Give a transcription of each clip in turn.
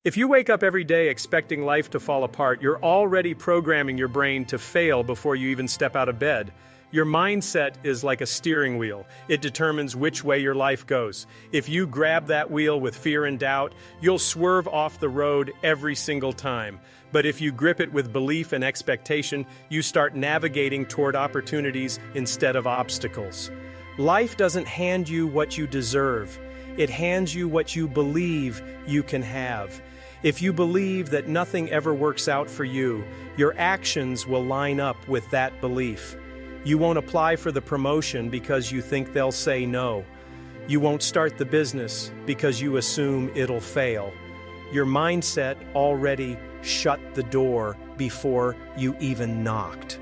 If you wake up every day expecting life to fall apart, you're already programming your brain to fail before you even step out of bed. Your mindset is like a steering wheel. It determines which way your life goes. If you grab that wheel with fear and doubt, you'll swerve off the road every single time. But if you grip it with belief and expectation, you start navigating toward opportunities instead of obstacles. Life doesn't hand you what you deserve. It hands you what you believe you can have. If you believe that nothing ever works out for you, your actions will line up with that belief. You won't apply for the promotion because you think they'll say no. You won't start the business because you assume it'll fail. Your mindset already shut the door before you even knocked.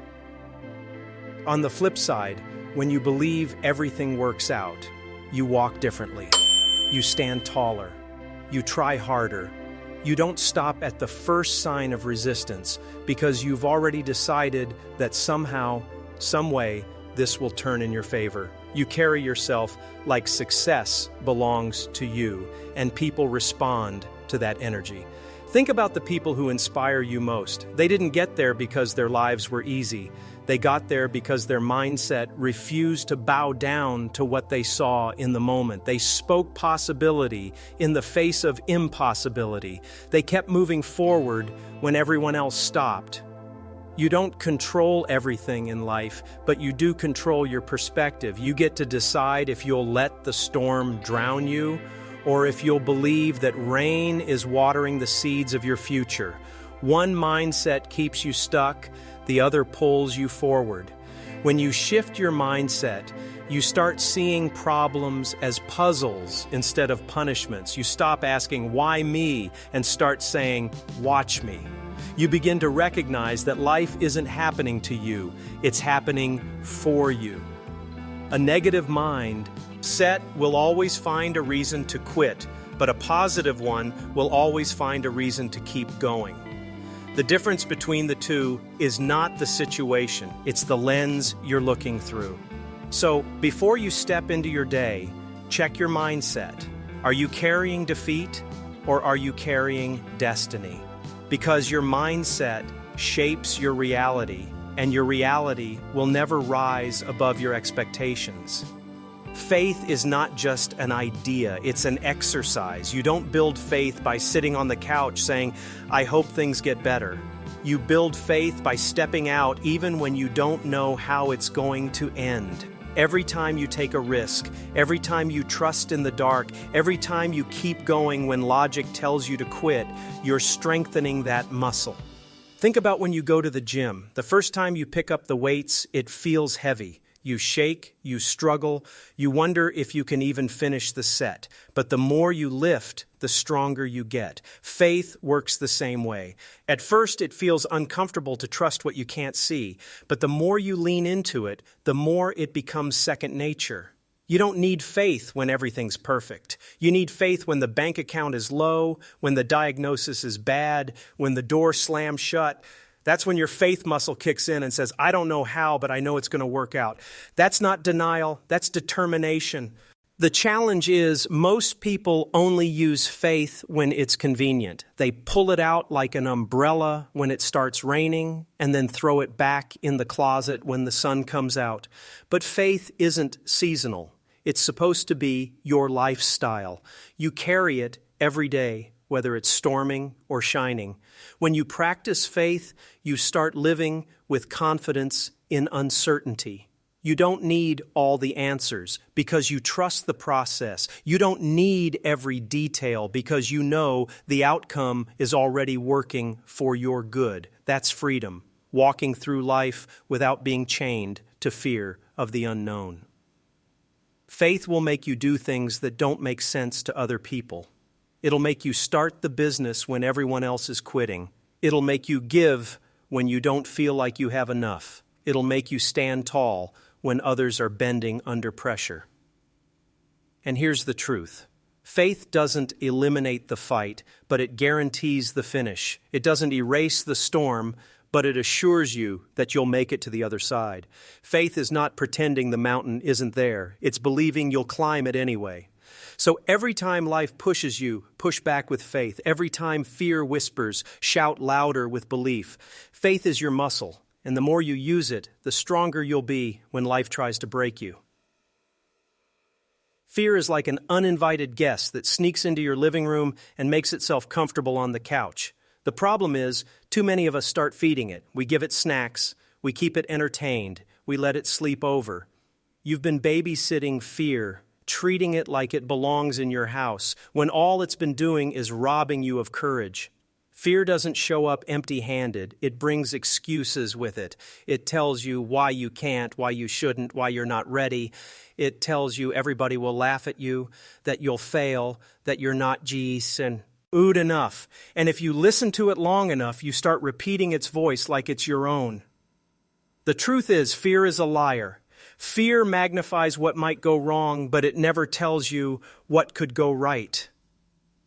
On the flip side, when you believe everything works out, you walk differently. You stand taller. You try harder. You don't stop at the first sign of resistance because you've already decided that somehow, some way, this will turn in your favor. You carry yourself like success belongs to you, and people respond to that energy. Think about the people who inspire you most. They didn't get there because their lives were easy. They got there because their mindset refused to bow down to what they saw in the moment. They spoke possibility in the face of impossibility. They kept moving forward when everyone else stopped. You don't control everything in life, but you do control your perspective. You get to decide if you'll let the storm drown you or if you'll believe that rain is watering the seeds of your future. One mindset keeps you stuck, the other pulls you forward. When you shift your mindset, you start seeing problems as puzzles instead of punishments. You stop asking, "Why me?" and start saying, "Watch me." You begin to recognize that life isn't happening to you, it's happening for you. A negative mindset will always find a reason to quit, but a positive one will always find a reason to keep going. The difference between the two is not the situation, it's the lens you're looking through. So, before you step into your day, check your mindset. Are you carrying defeat or are you carrying destiny? Because your mindset shapes your reality, and your reality will never rise above your expectations. Faith is not just an idea, it's an exercise. You don't build faith by sitting on the couch saying, "I hope things get better." You build faith by stepping out even when you don't know how it's going to end. Every time you take a risk, every time you trust in the dark, every time you keep going when logic tells you to quit, you're strengthening that muscle. Think about when you go to the gym. The first time you pick up the weights, it feels heavy. You shake, you struggle, you wonder if you can even finish the set. But the more you lift, the stronger you get. Faith works the same way. At first, it feels uncomfortable to trust what you can't see, but the more you lean into it, the more it becomes second nature. You don't need faith when everything's perfect. You need faith when the bank account is low, when the diagnosis is bad, when the door slams shut. That's when your faith muscle kicks in and says, "I don't know how, but I know it's going to work out." That's not denial, that's determination. The challenge is most people only use faith when it's convenient. They pull it out like an umbrella when it starts raining and then throw it back in the closet when the sun comes out. But faith isn't seasonal. It's supposed to be your lifestyle. You carry it every day, whether it's storming or shining. When you practice faith, you start living with confidence in uncertainty. You don't need all the answers because you trust the process. You don't need every detail because you know the outcome is already working for your good. That's freedom, walking through life without being chained to fear of the unknown. Faith will make you do things that don't make sense to other people. It'll make you start the business when everyone else is quitting. It'll make you give when you don't feel like you have enough. It'll make you stand tall when others are bending under pressure. And here's the truth. Faith doesn't eliminate the fight, but it guarantees the finish. It doesn't erase the storm, but it assures you that you'll make it to the other side. Faith is not pretending the mountain isn't there. It's believing you'll climb it anyway. So every time life pushes you, push back with faith. Every time fear whispers, shout louder with belief. Faith is your muscle, and the more you use it, the stronger you'll be when life tries to break you. Fear is like an uninvited guest that sneaks into your living room and makes itself comfortable on the couch. The problem is, too many of us start feeding it. We give it snacks, we keep it entertained, we let it sleep over. You've been babysitting fear, treating it like it belongs in your house, when all it's been doing is robbing you of courage. Fear doesn't show up empty-handed. It brings excuses with it. It tells you why you can't, why you shouldn't, why you're not ready. It tells you everybody will laugh at you, that you'll fail, that you're not geese, and ood enough. And if you listen to it long enough, you start repeating its voice like it's your own. The truth is, fear is a liar. Fear magnifies what might go wrong, but it never tells you what could go right.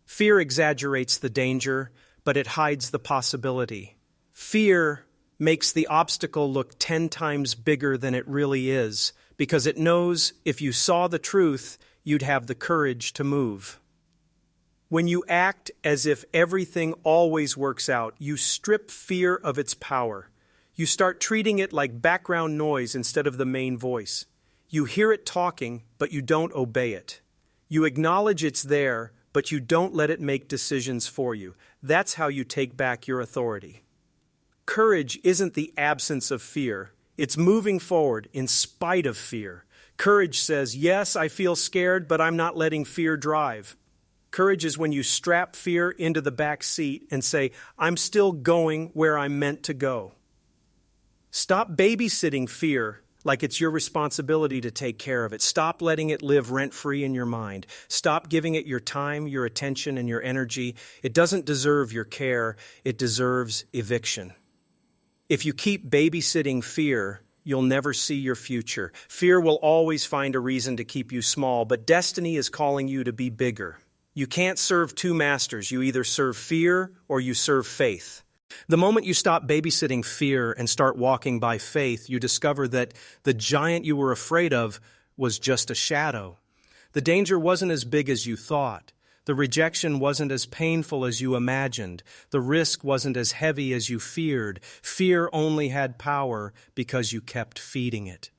Fear exaggerates the danger, but it hides the possibility. Fear makes the obstacle look 10 times bigger than it really is, because it knows if you saw the truth, you'd have the courage to move. When you act as if everything always works out, you strip fear of its power. You start treating it like background noise instead of the main voice. You hear it talking, but you don't obey it. You acknowledge it's there, but you don't let it make decisions for you. That's how you take back your authority. Courage isn't the absence of fear. It's moving forward in spite of fear. Courage says, yes, I feel scared, but I'm not letting fear drive. Courage is when you strap fear into the back seat and say, I'm still going where I'm meant to go. Stop babysitting fear like it's your responsibility to take care of it. Stop letting it live rent-free in your mind. Stop giving it your time, your attention, and your energy. It doesn't deserve your care. It deserves eviction. If you keep babysitting fear, you'll never see your future. Fear will always find a reason to keep you small, but destiny is calling you to be bigger. You can't serve two masters. You either serve fear or you serve faith. The moment you stop babysitting fear and start walking by faith, you discover that the giant you were afraid of was just a shadow. The danger wasn't as big as you thought. The rejection wasn't as painful as you imagined. The risk wasn't as heavy as you feared. Fear only had power because you kept feeding it.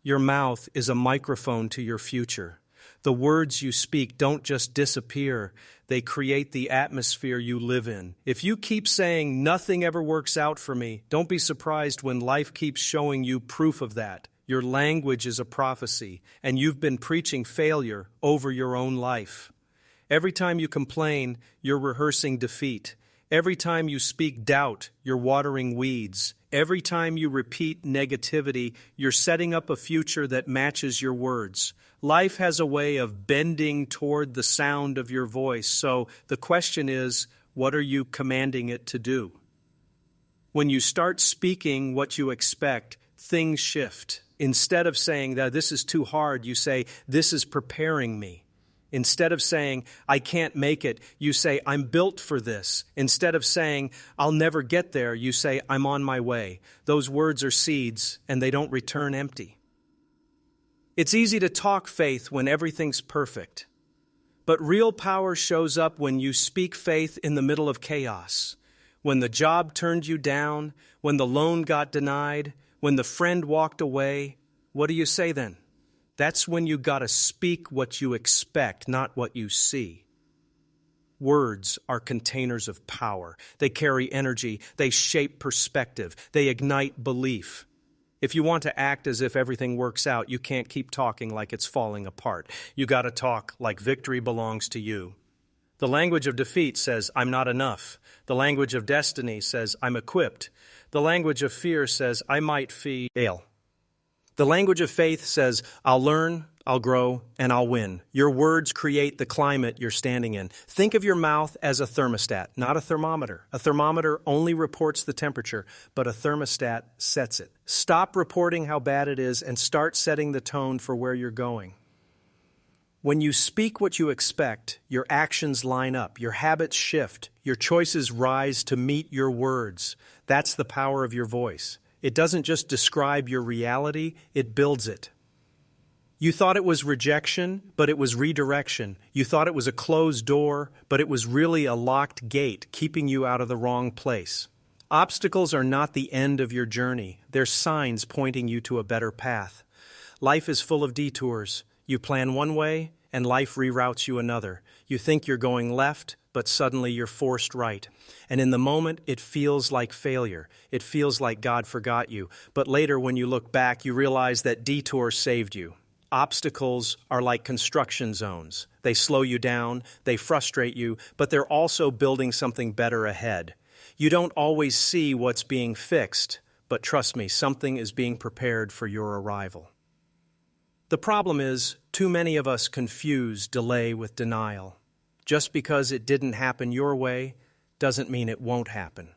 Your mouth is a microphone to your future. The words you speak don't just disappear. They create the atmosphere you live in. If you keep saying, nothing ever works out for me, don't be surprised when life keeps showing you proof of that. Your language is a prophecy, and you've been preaching failure over your own life. Every time you complain, you're rehearsing defeat. Every time you speak doubt, you're watering weeds. Every time you repeat negativity, you're setting up a future that matches your words. Life has a way of bending toward the sound of your voice, so the question is, what are you commanding it to do? When you start speaking what you expect, things shift. Instead of saying that this is too hard, you say, this is preparing me. Instead of saying, I can't make it, you say, I'm built for this. Instead of saying, I'll never get there, you say, I'm on my way. Those words are seeds, and they don't return empty. It's easy to talk faith when everything's perfect. But real power shows up when you speak faith in the middle of chaos. When the job turned you down, when the loan got denied, when the friend walked away, what do you say then? That's when you gotta speak what you expect, not what you see. Words are containers of power. They carry energy. They shape perspective. They ignite belief. If you want to act as if everything works out, you can't keep talking like it's falling apart. You gotta talk like victory belongs to you. The language of defeat says, I'm not enough. The language of destiny says, I'm equipped. The language of fear says, I might fail. The language of faith says, I'll learn, I'll grow, and I'll win. Your words create the climate you're standing in. Think of your mouth as a thermostat, not a thermometer. A thermometer only reports the temperature, but a thermostat sets it. Stop reporting how bad it is and start setting the tone for where you're going. When you speak what you expect, your actions line up, your habits shift, your choices rise to meet your words. That's the power of your voice. It doesn't just describe your reality, it builds it. You thought it was rejection, but it was redirection. You thought it was a closed door, but it was really a locked gate keeping you out of the wrong place. Obstacles are not the end of your journey. They're signs pointing you to a better path. Life is full of detours. You plan one way, and life reroutes you another. You think you're going left, but suddenly you're forced right. And in the moment, it feels like failure. It feels like God forgot you. But later, when you look back, you realize that detour saved you. Obstacles are like construction zones. They slow you down, they frustrate you, but they're also building something better ahead. You don't always see what's being fixed, but trust me, something is being prepared for your arrival. The problem is, too many of us confuse delay with denial. Just because it didn't happen your way doesn't mean it won't happen.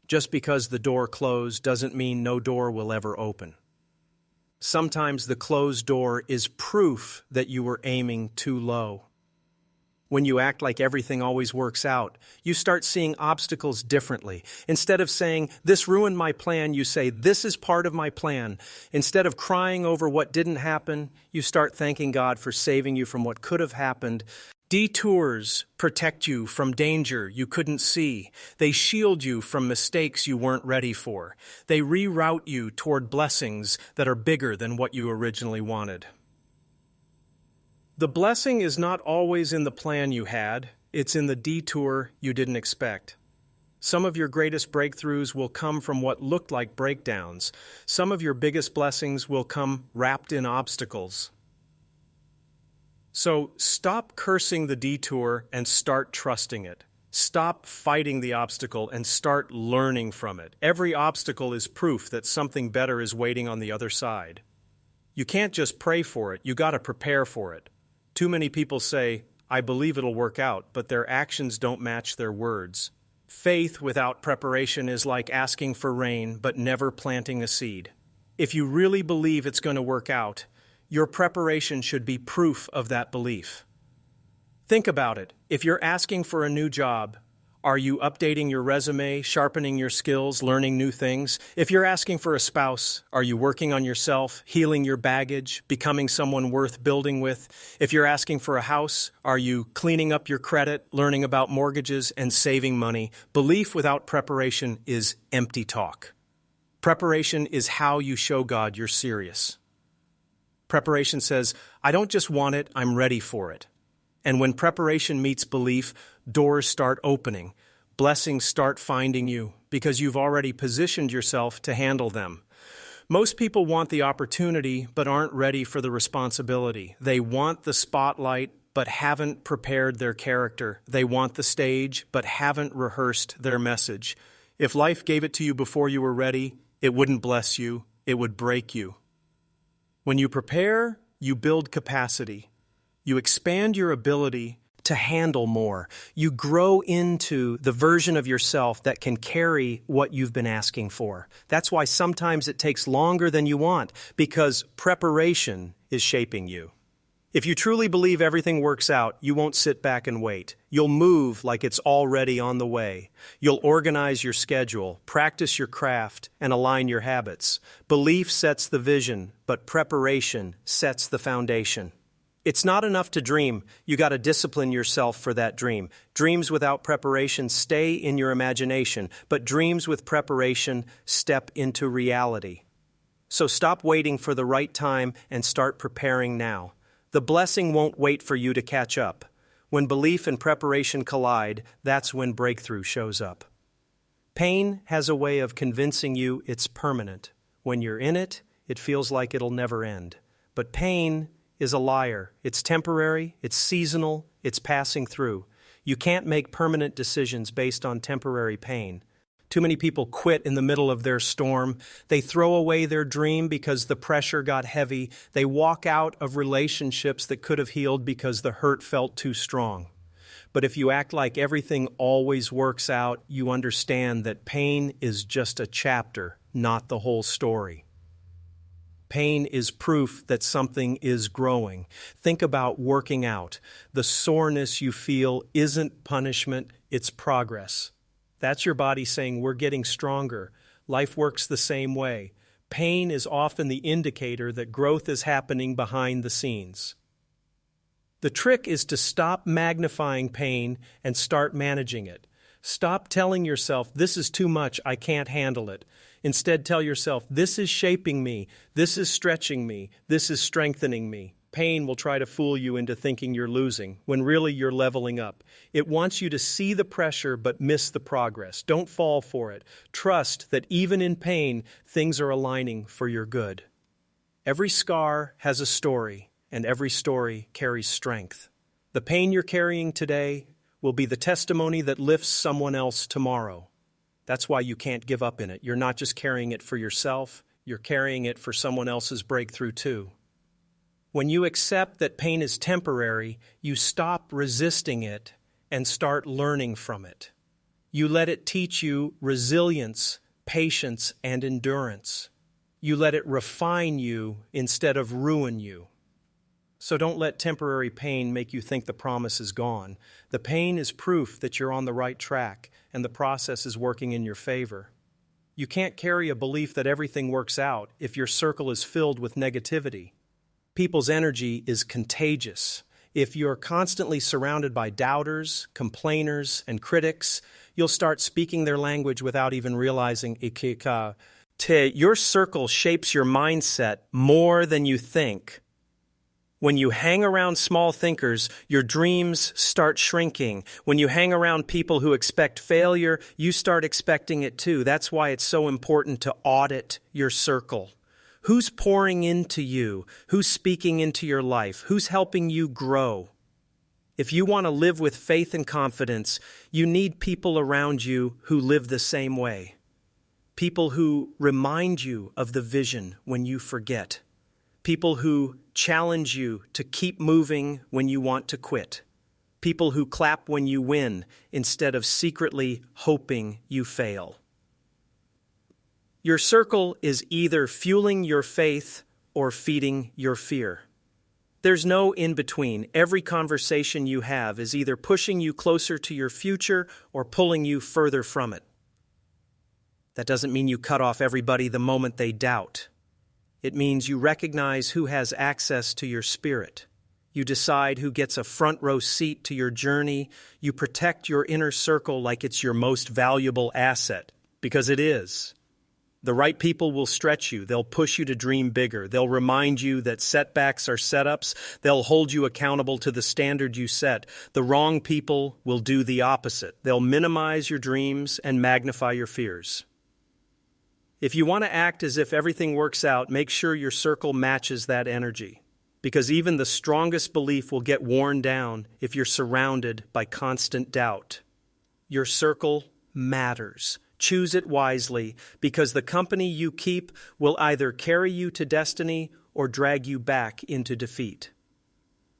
Just because the door closed doesn't mean no door will ever open. Sometimes the closed door is proof that you were aiming too low. When you act like everything always works out, you start seeing obstacles differently. Instead of saying, "This ruined my plan," you say, "This is part of my plan." Instead of crying over what didn't happen, you start thanking God for saving you from what could have happened. Detours protect you from danger you couldn't see. They shield you from mistakes you weren't ready for. They reroute you toward blessings that are bigger than what you originally wanted. The blessing is not always in the plan you had, it's in the detour you didn't expect. Some of your greatest breakthroughs will come from what looked like breakdowns. Some of your biggest blessings will come wrapped in obstacles. So stop cursing the detour and start trusting it. Stop fighting the obstacle and start learning from it. Every obstacle is proof that something better is waiting on the other side. You can't just pray for it, you got to prepare for it. Too many people say, "I believe it'll work out," but their actions don't match their words. Faith without preparation is like asking for rain but never planting a seed. If you really believe it's going to work out, your preparation should be proof of that belief. Think about it. If you're asking for a new job, are you updating your resume, sharpening your skills, learning new things? If you're asking for a spouse, are you working on yourself, healing your baggage, becoming someone worth building with? If you're asking for a house, are you cleaning up your credit, learning about mortgages, and saving money? Belief without preparation is empty talk. Preparation is how you show God you're serious. Preparation says, "I don't just want it, I'm ready for it." And when preparation meets belief, doors start opening. Blessings start finding you because you've already positioned yourself to handle them. Most people want the opportunity but aren't ready for the responsibility. They want the spotlight but haven't prepared their character. They want the stage but haven't rehearsed their message. If life gave it to you before you were ready, it wouldn't bless you, it would break you. When you prepare, you build capacity. You expand your ability to handle more. You grow into the version of yourself that can carry what you've been asking for. That's why sometimes it takes longer than you want, because preparation is shaping you. If you truly believe everything works out, you won't sit back and wait. You'll move like it's already on the way. You'll organize your schedule, practice your craft, and align your habits. Belief sets the vision, but preparation sets the foundation. It's not enough to dream. You got to discipline yourself for that dream. Dreams without preparation stay in your imagination, but dreams with preparation step into reality. So stop waiting for the right time and start preparing now. The blessing won't wait for you to catch up. When belief and preparation collide, that's when breakthrough shows up. Pain has a way of convincing you it's permanent. When you're in it, it feels like it'll never end. But pain is a liar. It's temporary, it's seasonal, it's passing through. You can't make permanent decisions based on temporary pain. Too many people quit in the middle of their storm. They throw away their dream because the pressure got heavy. They walk out of relationships that could have healed because the hurt felt too strong. But if you act like everything always works out, you understand that pain is just a chapter, not the whole story. Pain is proof that something is growing. Think about working out. The soreness you feel isn't punishment, it's progress. That's your body saying, we're getting stronger. Life works the same way. Pain is often the indicator that growth is happening behind the scenes. The trick is to stop magnifying pain and start managing it. Stop telling yourself, this is too much, I can't handle it. Instead, tell yourself, this is shaping me, this is stretching me, this is strengthening me. Pain will try to fool you into thinking you're losing, when really you're leveling up. It wants you to see the pressure but miss the progress. Don't fall for it. Trust that even in pain, things are aligning for your good. Every scar has a story, and every story carries strength. The pain you're carrying today will be the testimony that lifts someone else tomorrow. That's why you can't give up in it. You're not just carrying it for yourself, you're carrying it for someone else's breakthrough too. When you accept that pain is temporary, you stop resisting it and start learning from it. You let it teach you resilience, patience, and endurance. You let it refine you instead of ruin you. So don't let temporary pain make you think the promise is gone. The pain is proof that you're on the right track and the process is working in your favor. You can't carry a belief that everything works out if your circle is filled with negativity. People's energy is contagious. If you're constantly surrounded by doubters, complainers, and critics, you'll start speaking their language without even realizing it. Your circle shapes your mindset more than you think. When you hang around small thinkers, your dreams start shrinking. When you hang around people who expect failure, you start expecting it too. That's why it's so important to audit your circle. Who's pouring into you? Who's speaking into your life? Who's helping you grow? If you want to live with faith and confidence, you need people around you who live the same way. People who remind you of the vision when you forget. People who challenge you to keep moving when you want to quit. People who clap when you win instead of secretly hoping you fail. Your circle is either fueling your faith or feeding your fear. There's no in-between. Every conversation you have is either pushing you closer to your future or pulling you further from it. That doesn't mean you cut off everybody the moment they doubt. It means you recognize who has access to your spirit. You decide who gets a front row seat to your journey. You protect your inner circle like it's your most valuable asset, because it is. The right people will stretch you. They'll push you to dream bigger. They'll remind you that setbacks are setups. They'll hold you accountable to the standard you set. The wrong people will do the opposite. They'll minimize your dreams and magnify your fears. If you want to act as if everything works out, make sure your circle matches that energy. Because even the strongest belief will get worn down if you're surrounded by constant doubt. Your circle matters. Choose it wisely, because the company you keep will either carry you to destiny or drag you back into defeat.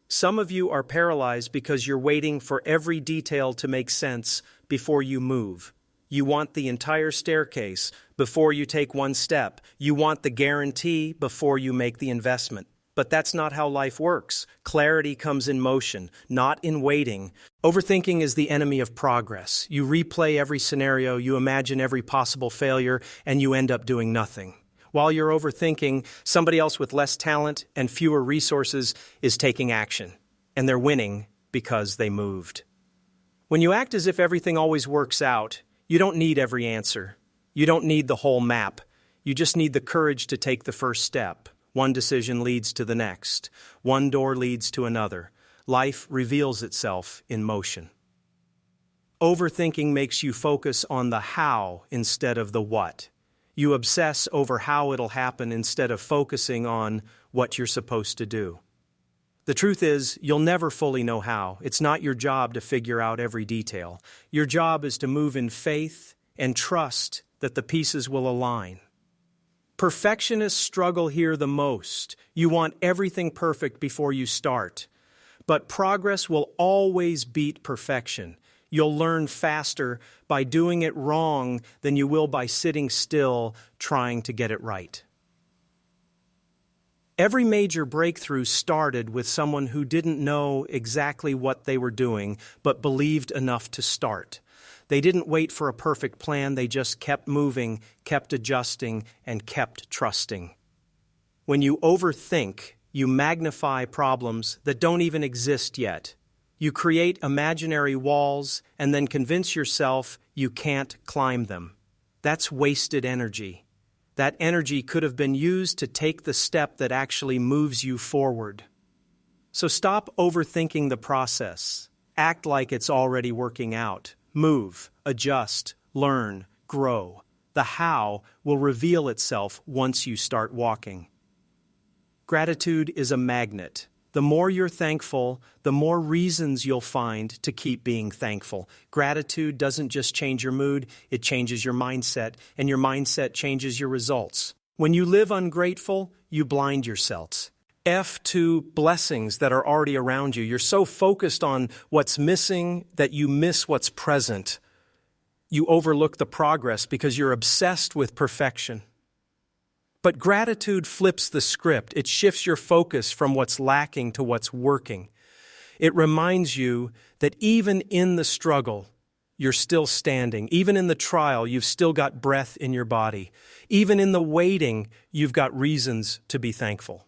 Some of you are paralyzed because you're waiting for every detail to make sense before you move. You want the entire staircase before you take one step. You want the guarantee before you make the investment. But that's not how life works. Clarity comes in motion, not in waiting. Overthinking is the enemy of progress. You replay every scenario, you imagine every possible failure, and you end up doing nothing. While you're overthinking, somebody else with less talent and fewer resources is taking action, and they're winning because they moved. When you act as if everything always works out, you don't need every answer. You don't need the whole map. You just need the courage to take the first step. One decision leads to the next. One door leads to another. Life reveals itself in motion. Overthinking makes you focus on the how instead of the what. You obsess over how it'll happen instead of focusing on what you're supposed to do. The truth is, you'll never fully know how. It's not your job to figure out every detail. Your job is to move in faith and trust that the pieces will align. Perfectionists struggle here the most. You want everything perfect before you start. But progress will always beat perfection. You'll learn faster by doing it wrong than you will by sitting still trying to get it right. Every major breakthrough started with someone who didn't know exactly what they were doing, but believed enough to start. They didn't wait for a perfect plan, they just kept moving, kept adjusting, and kept trusting. When you overthink, you magnify problems that don't even exist yet. You create imaginary walls and then convince yourself you can't climb them. That's wasted energy. That energy could have been used to take the step that actually moves you forward. So stop overthinking the process. Act like it's already working out. Move, adjust, learn, grow. The how will reveal itself once you start walking. Gratitude is a magnet. The more you're thankful, the more reasons you'll find to keep being thankful. Gratitude doesn't just change your mood, it changes your mindset, and your mindset changes your results. When you live ungrateful, you blind yourselves. To blessings that are already around you. You're so focused on what's missing that you miss what's present. You overlook the progress because you're obsessed with perfection. But gratitude flips the script. It shifts your focus from what's lacking to what's working. It reminds you that even in the struggle, you're still standing. Even in the trial, you've still got breath in your body. Even in the waiting, you've got reasons to be thankful.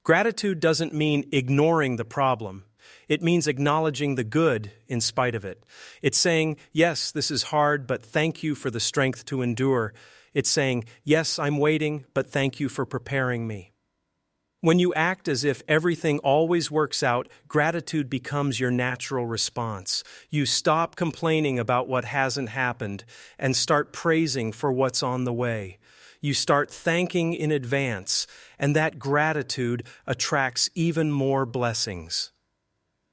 Gratitude doesn't mean ignoring the problem. It means acknowledging the good in spite of it. It's saying, yes, this is hard, but thank you for the strength to endure. It's saying, yes, I'm waiting, but thank you for preparing me. When you act as if everything always works out, gratitude becomes your natural response. You stop complaining about what hasn't happened and start praising for what's on the way. You start thanking in advance, and that gratitude attracts even more blessings.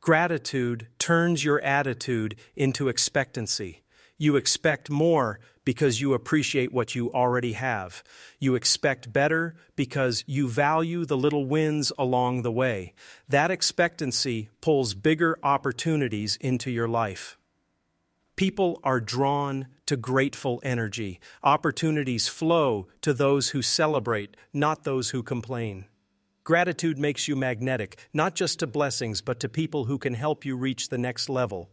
Gratitude turns your attitude into expectancy. You expect more because you appreciate what you already have. You expect better because you value the little wins along the way. That expectancy pulls bigger opportunities into your life. People are drawn to grateful energy. Opportunities flow to those who celebrate, not those who complain. Gratitude makes you magnetic, not just to blessings, but to people who can help you reach the next level.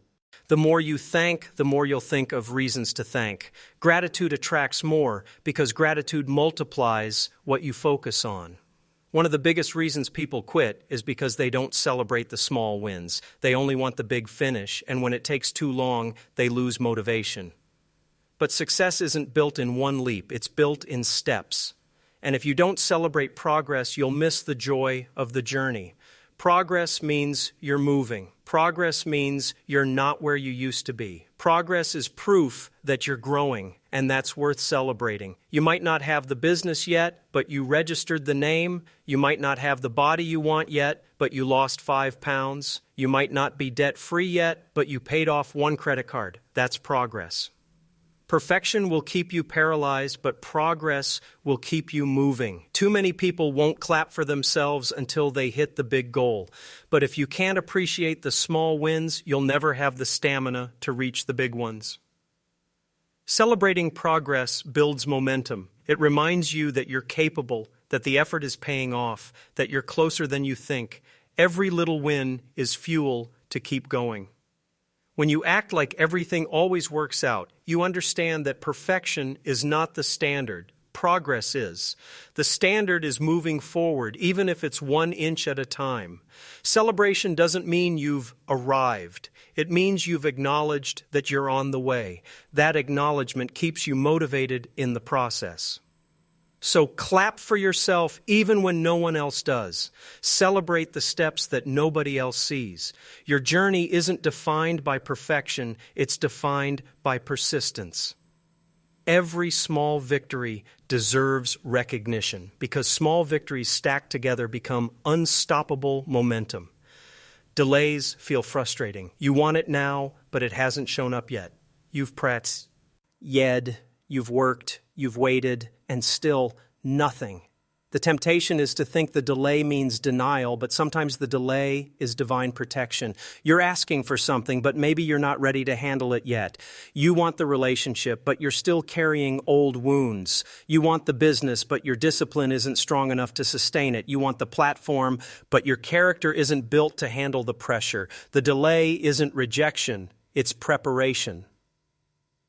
The more you thank, the more you'll think of reasons to thank. Gratitude attracts more because gratitude multiplies what you focus on. One of the biggest reasons people quit is because they don't celebrate the small wins. They only want the big finish, and when it takes too long, they lose motivation. But success isn't built in one leap, it's built in steps. And if you don't celebrate progress, you'll miss the joy of the journey. Progress means you're moving. Progress means you're not where you used to be. Progress is proof that you're growing, and that's worth celebrating. You might not have the business yet, but you registered the name. You might not have the body you want yet, but you lost 5 pounds. You might not be debt-free yet, but you paid off 1 credit card. That's progress. Perfection will keep you paralyzed, but progress will keep you moving. Too many people won't clap for themselves until they hit the big goal. But if you can't appreciate the small wins, you'll never have the stamina to reach the big ones. Celebrating progress builds momentum. It reminds you that you're capable, that the effort is paying off, that you're closer than you think. Every little win is fuel to keep going. When you act like everything always works out, you understand that perfection is not the standard. Progress is. The standard is moving forward, even if it's 1 inch at a time. Celebration doesn't mean you've arrived. It means you've acknowledged that you're on the way. That acknowledgement keeps you motivated in the process. So clap for yourself even when no one else does. Celebrate the steps that nobody else sees. Your journey isn't defined by perfection, it's defined by persistence. Every small victory deserves recognition because small victories stacked together become unstoppable momentum. Delays feel frustrating. You want it now, but it hasn't shown up yet. You've pressed, you've worked, you've waited, and still nothing. The temptation is to think the delay means denial, but sometimes the delay is divine protection. You're asking for something, but maybe you're not ready to handle it yet. You want the relationship, but you're still carrying old wounds. You want the business, but your discipline isn't strong enough to sustain it. You want the platform, but your character isn't built to handle the pressure. The delay isn't rejection. It's preparation.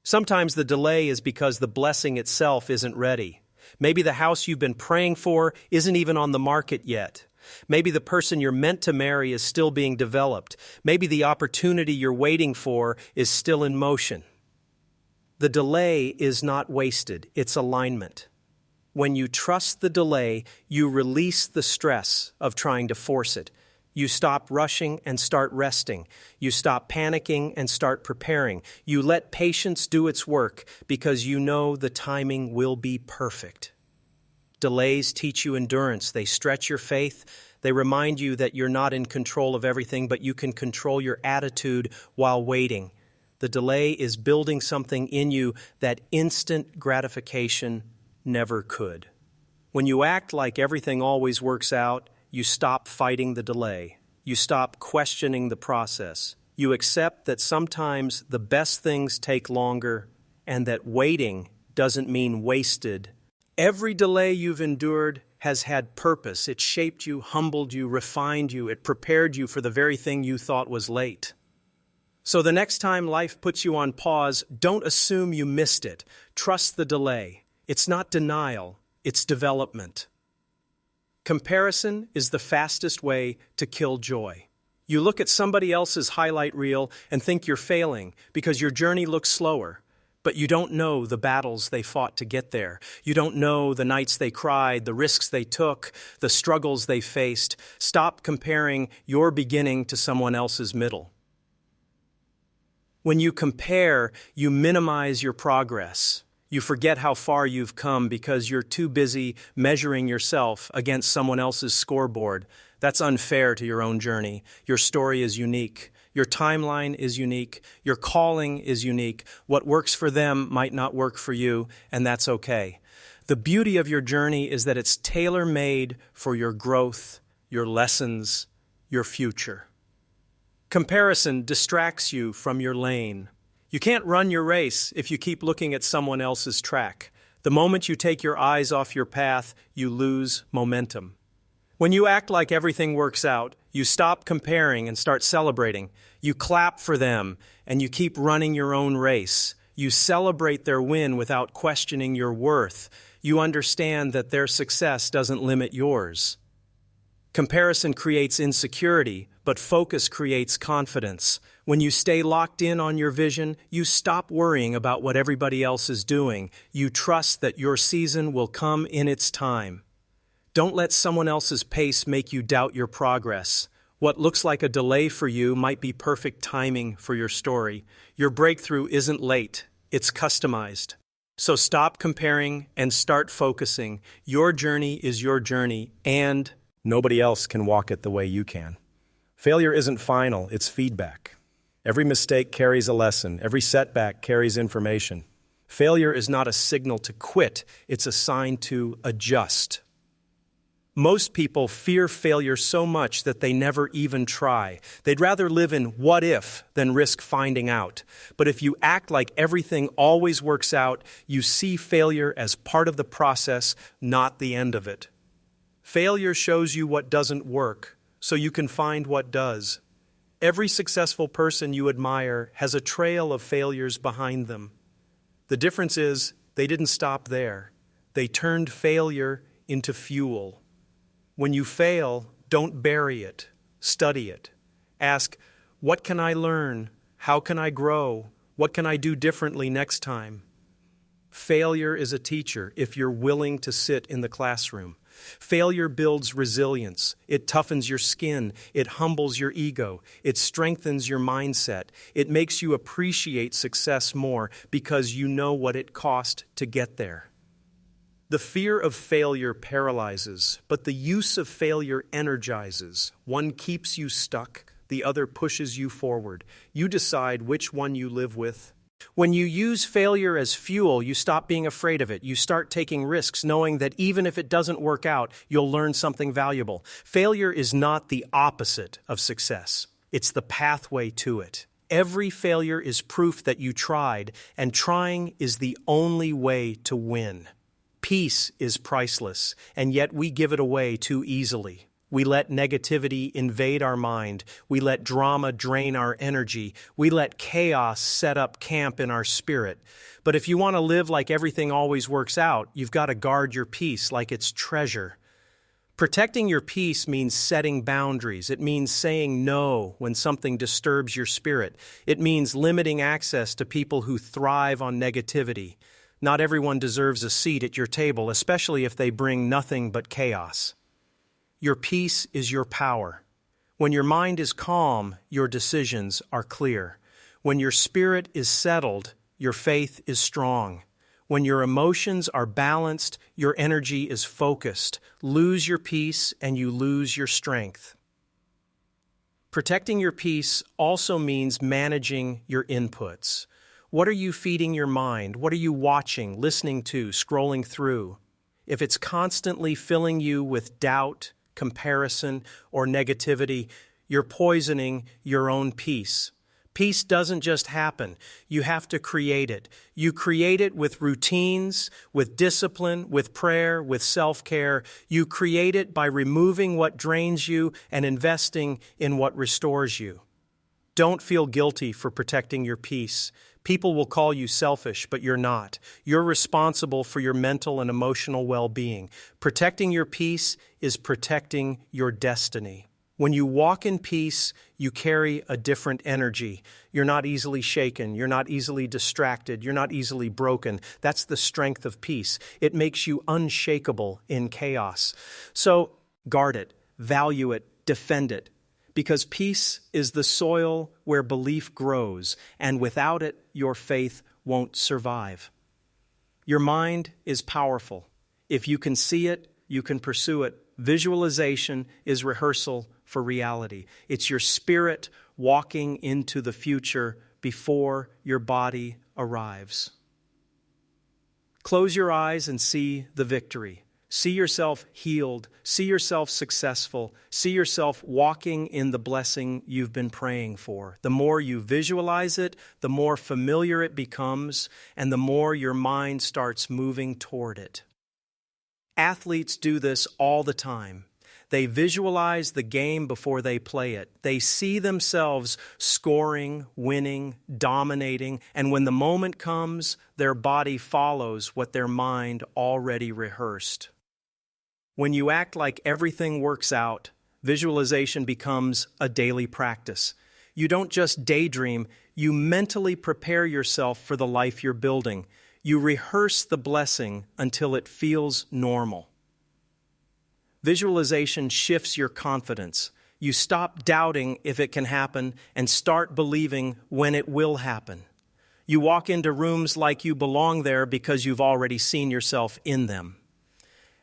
Sometimes the delay is because the blessing itself isn't ready. Maybe the house you've been praying for isn't even on the market yet. Maybe the person you're meant to marry is still being developed. Maybe the opportunity you're waiting for is still in motion. The delay is not wasted, it's alignment. When you trust the delay, you release the stress of trying to force it. You stop rushing and start resting. You stop panicking and start preparing. You let patience do its work because you know the timing will be perfect. Delays teach you endurance. They stretch your faith. They remind you that you're not in control of everything, but you can control your attitude while waiting. The delay is building something in you that instant gratification never could. When you act like everything always works out, you stop fighting the delay. You stop questioning the process. You accept that sometimes the best things take longer and that waiting doesn't mean wasted. Every delay you've endured has had purpose. It shaped you, humbled you, refined you. It prepared you for the very thing you thought was late. So the next time life puts you on pause, don't assume you missed it. Trust the delay. It's not denial, it's development. Comparison is the fastest way to kill joy. You look at somebody else's highlight reel and think you're failing because your journey looks slower, but you don't know the battles they fought to get there. You don't know the nights they cried, the risks they took, the struggles they faced. Stop comparing your beginning to someone else's middle. When you compare, you minimize your progress. You forget how far you've come because you're too busy measuring yourself against someone else's scoreboard. That's unfair to your own journey. Your story is unique. Your timeline is unique. Your calling is unique. What works for them might not work for you, and that's okay. The beauty of your journey is that it's tailor-made for your growth, your lessons, your future. Comparison distracts you from your lane. You can't run your race if you keep looking at someone else's track. The moment you take your eyes off your path, you lose momentum. When you act like everything works out, you stop comparing and start celebrating. You clap for them and you keep running your own race. You celebrate their win without questioning your worth. You understand that their success doesn't limit yours. Comparison creates insecurity, but focus creates confidence. When you stay locked in on your vision, you stop worrying about what everybody else is doing. You trust that your season will come in its time. Don't let someone else's pace make you doubt your progress. What looks like a delay for you might be perfect timing for your story. Your breakthrough isn't late, it's customized. So stop comparing and start focusing. Your journey is your journey, and nobody else can walk it the way you can. Failure isn't final, it's feedback. Every mistake carries a lesson. Every setback carries information. Failure is not a signal to quit, it's a sign to adjust. Most people fear failure so much that they never even try. They'd rather live in what if than risk finding out. But if you act like everything always works out, you see failure as part of the process, not the end of it. Failure shows you what doesn't work, so you can find what does. Every successful person you admire has a trail of failures behind them. The difference is they didn't stop there. They turned failure into fuel. When you fail, don't bury it. Study it. Ask, what can I learn? How can I grow? What can I do differently next time? Failure is a teacher if you're willing to sit in the classroom. Failure builds resilience. It toughens your skin. It humbles your ego. It strengthens your mindset. It makes you appreciate success more because you know what it cost to get there. The fear of failure paralyzes, but the use of failure energizes. One keeps you stuck, the other pushes you forward. You decide which one you live with. When you use failure as fuel, you stop being afraid of it. You start taking risks, knowing that even if it doesn't work out, you'll learn something valuable. Failure is not the opposite of success. It's the pathway to it. Every failure is proof that you tried, and trying is the only way to win. Peace is priceless, and yet we give it away too easily. We let negativity invade our mind. We let drama drain our energy. We let chaos set up camp in our spirit. But if you want to live like everything always works out, you've got to guard your peace like it's treasure. Protecting your peace means setting boundaries. It means saying no when something disturbs your spirit. It means limiting access to people who thrive on negativity. Not everyone deserves a seat at your table, especially if they bring nothing but chaos. Your peace is your power. When your mind is calm, your decisions are clear. When your spirit is settled, your faith is strong. When your emotions are balanced, your energy is focused. Lose your peace and you lose your strength. Protecting your peace also means managing your inputs. What are you feeding your mind? What are you watching, listening to, scrolling through? If it's constantly filling you with doubt, comparison, or negativity, you're poisoning your own peace. Peace doesn't just happen. You have to create it. You create it with routines, with discipline, with prayer, with self-care. You create it by removing what drains you and investing in what restores you. Don't feel guilty for protecting your peace. People will call you selfish, but you're not. You're responsible for your mental and emotional well-being. Protecting your peace is protecting your destiny. When you walk in peace, you carry a different energy. You're not easily shaken. You're not easily distracted. You're not easily broken. That's the strength of peace. It makes you unshakable in chaos. So guard it, value it, defend it. Because peace is the soil where belief grows, and without it, your faith won't survive. Your mind is powerful. If you can see it, you can pursue it. Visualization is rehearsal for reality. It's your spirit walking into the future before your body arrives. Close your eyes and see the victory. See yourself healed. See yourself successful. See yourself walking in the blessing you've been praying for. The more you visualize it, the more familiar it becomes, and the more your mind starts moving toward it. Athletes do this all the time. They visualize the game before they play it. They see themselves scoring, winning, dominating, and when the moment comes, their body follows what their mind already rehearsed. When you act like everything works out, visualization becomes a daily practice. You don't just daydream, you mentally prepare yourself for the life you're building. You rehearse the blessing until it feels normal. Visualization shifts your confidence. You stop doubting if it can happen and start believing when it will happen. You walk into rooms like you belong there because you've already seen yourself in them.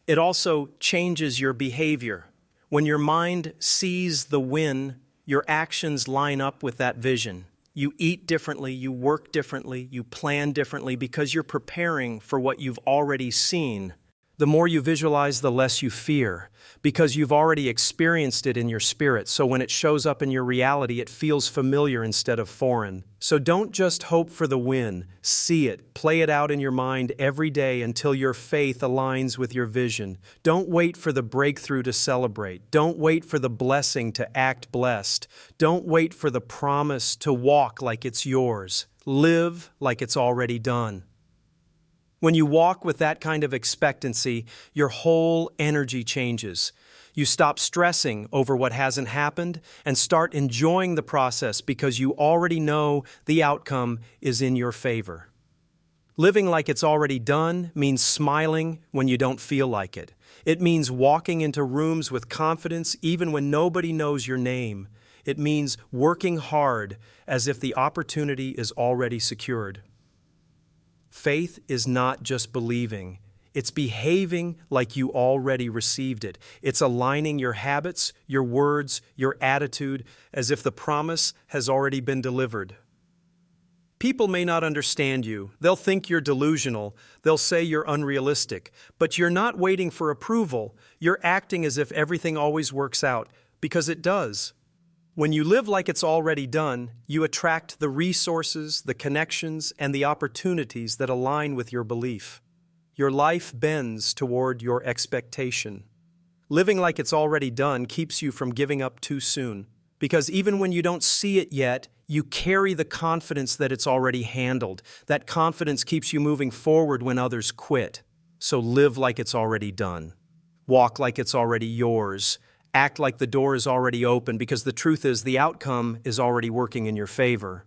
It also changes your behavior. When your mind sees the win, your actions line up with that vision. You eat differently, you work differently, you plan differently because you're preparing for what you've already seen. The more you visualize, the less you fear, because you've already experienced it in your spirit, so when it shows up in your reality, it feels familiar instead of foreign. So don't just hope for the win. See it, play it out in your mind every day until your faith aligns with your vision. Don't wait for the breakthrough to celebrate. Don't wait for the blessing to act blessed. Don't wait for the promise to walk like it's yours. Live like it's already done. When you walk with that kind of expectancy, your whole energy changes. You stop stressing over what hasn't happened and start enjoying the process because you already know the outcome is in your favor. Living like it's already done means smiling when you don't feel like it. It means walking into rooms with confidence even when nobody knows your name. It means working hard as if the opportunity is already secured. Faith is not just believing. It's behaving like you already received it. It's aligning your habits, your words, your attitude as if the promise has already been delivered. People may not understand you. They'll think you're delusional. They'll say you're unrealistic. But you're not waiting for approval. You're acting as if everything always works out, because it does. When you live like it's already done, you attract the resources, the connections, and the opportunities that align with your belief. Your life bends toward your expectation. Living like it's already done keeps you from giving up too soon. Because even when you don't see it yet, you carry the confidence that it's already handled. That confidence keeps you moving forward when others quit. So live like it's already done. Walk like it's already yours. Act like the door is already open, because the truth is the outcome is already working in your favor.